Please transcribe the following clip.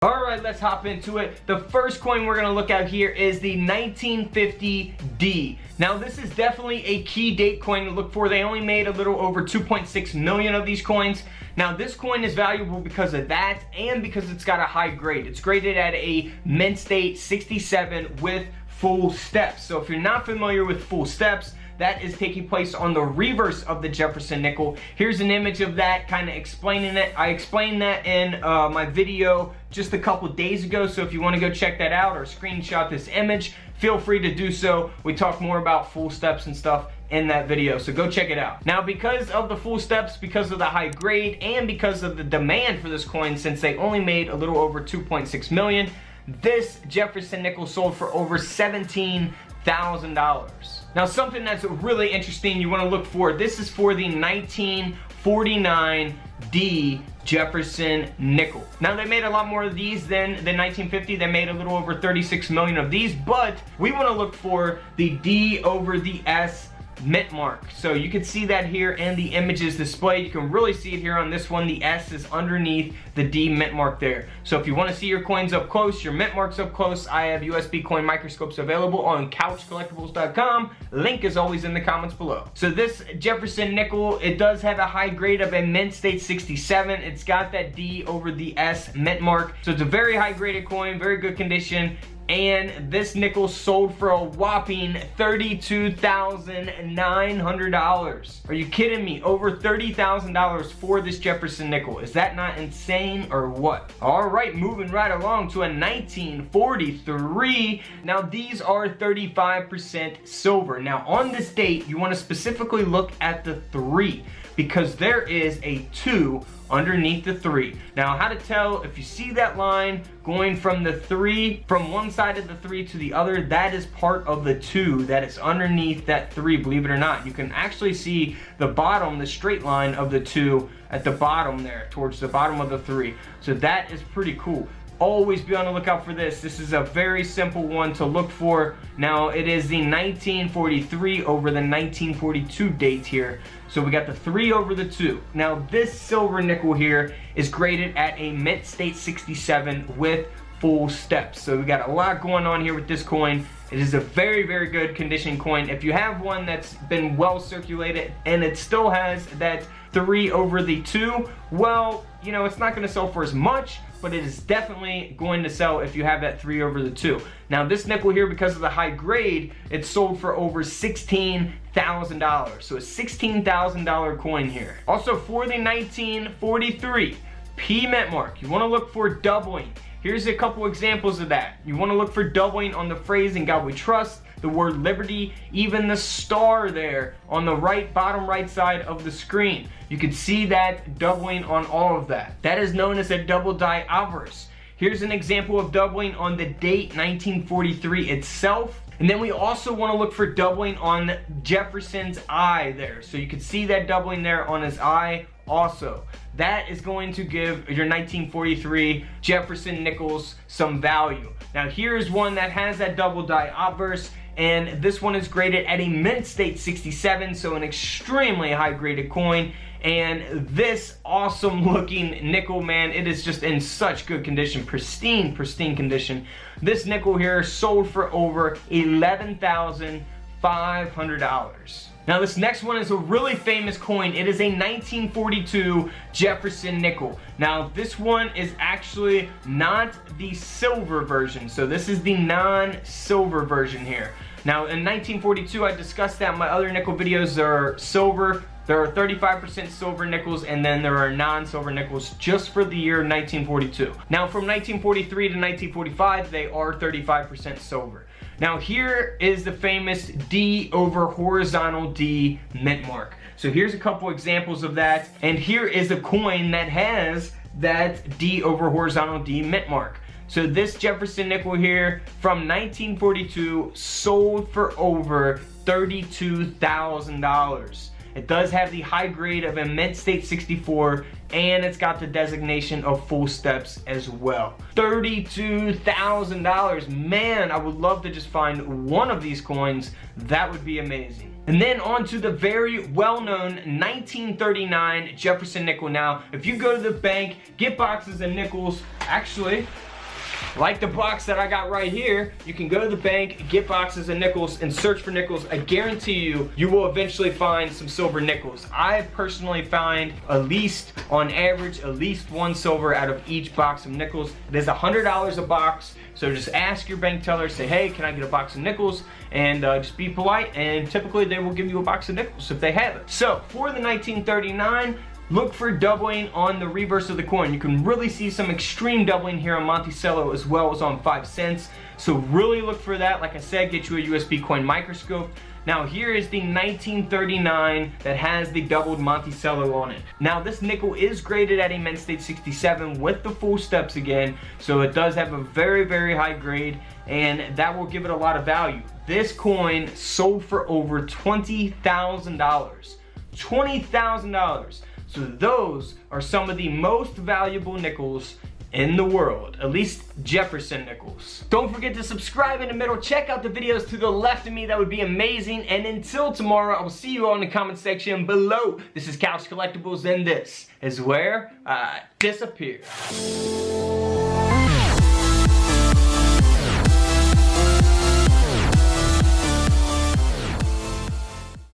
Alright, let's hop into it. The first coin we're going to look at here is the 1950 D. Now this is definitely a key date coin to look for. They only made a little over 2.6 million of these coins. Now this coin is valuable because of that and because it's got a high grade. It's graded at a mint state 67 with full steps. So if you're not familiar with full steps, that is taking place on the reverse of the Jefferson nickel. Here's an image of that, kind of explaining it. I explained that in my video just a couple days ago, so if you want to go check that out or screenshot this image, feel free to do so. We talk more about full steps and stuff in that video, so go check it out. Now, because of the full steps, because of the high grade, and because of the demand for this coin, since they only made a little over 2.6 million, this Jefferson nickel sold for over $17,000. Now, something that's really interesting you want to look for, this is for the 1949 D Jefferson nickel. Now, they made a lot more of these than the 1950. They made a little over 36 million of these, but we want to look for the D over the S mint mark. So you can see that here and the images displayed. You can really see it here on this one. The S is underneath the D mint mark there. So if you want to see your coins up close, your mint marks up close, I have USB coin microscopes available on couchcollectibles.com. Link is always in the comments below. So this Jefferson nickel, it does have a high grade of a mint state 67. It's got that D over the S mint mark. So it's a very high graded coin, very good condition. And this nickel sold for a whopping $32,900. Are you kidding me? Over $30,000 for this Jefferson nickel. Is that not insane or what? All right, moving right along to a 1943. Now these are 35% silver. Now on this date, you want to specifically look at the 3 because there is a 2 underneath the 3. Now, how to tell if you see that line going from the 3, from one side of the 3 to the other, that is part of the 2 that is underneath that 3, believe it or not. You can actually see the bottom, the straight line of the 2 at the bottom there, towards the bottom of the 3. So that is pretty cool. Always be on the lookout for this. This is a very simple one to look for. Now, it is the 1943 over the 1942 date here. So we got the 3 over the 2. Now, this silver nickel here is graded at a mint state 67 with full steps. So we got a lot going on here with this coin. It is a very, very good condition coin. If you have one that's been well circulated and it still has that 3 over the 2, well, you know, it's not going to sell for as much, but it is definitely going to sell if you have that 3 over the 2. Now this nickel here, because of the high grade, it sold for over $16,000. So a $16,000 coin here. Also for the 1943 P mint mark, you want to look for doubling. Here's a couple examples of that. You want to look for doubling on the phrase "In God We Trust," the word liberty, even the star there on the right, bottom right side of the screen. You can see that doubling on all of that. That is known as a double die obverse. Here's an example of doubling on the date 1943 itself. And then we also want to look for doubling on Jefferson's eye there. So you can see that doubling there on his eye also. That is going to give your 1943 Jefferson nickels some value. Now here's one that has that double die obverse, and this one is graded at a mint state 67, so an extremely high graded coin. And this awesome looking nickel, man, it is just in such good condition, pristine condition. This nickel here sold for over $11,500. Now this next one is a really famous coin. It is a 1942 Jefferson nickel. Now this one is actually not the silver version, so this is the non-silver version here. Now in 1942, I discussed that in my other nickel videos. There are silver, there are 35% silver nickels, and then there are non-silver nickels just for the year 1942. Now from 1943 to 1945, they are 35% silver. Now here is the famous D over horizontal D mint mark. So here's a couple examples of that, and here is a coin that has that D over horizontal D mint mark. So this Jefferson nickel here from 1942 sold for over $32,000. It does have the high grade of a mint state 64, and it's got the designation of full steps as well. $32,000. Man, I would love to just find one of these coins. That would be amazing. And then on to the very well-known 1939 Jefferson nickel. Now, if you go to the bank, get boxes of nickels. Actually, Like the box that I got right here, you can go to the bank, get boxes of nickels, and search for nickels. I guarantee you, you will eventually find some silver nickels. I personally find at least, on average, at least one silver out of each box of nickels. It is $100 a box, so just ask your bank teller, say, hey, can I get a box of nickels? And just be polite, and typically they will give you a box of nickels if they have it. So, for the 1939, look for doubling on the reverse of the coin. You can really see some extreme doubling here on Monticello as well as on 5 cents. So really look for that. Like I said, get you a USB coin microscope. Now here is the 1939 that has the doubled Monticello on it. Now this nickel is graded at a Mint State 67 with the full steps again. So it does have a very, very high grade, and that will give it a lot of value. This coin sold for over $20,000. $20,000. So those are some of the most valuable nickels in the world, at least Jefferson nickels. Don't forget to subscribe in the middle. Check out the videos to the left of me. That would be amazing. And until tomorrow, I will see you all in the comment section below. This is Couch Collectibles, and this is where I disappear.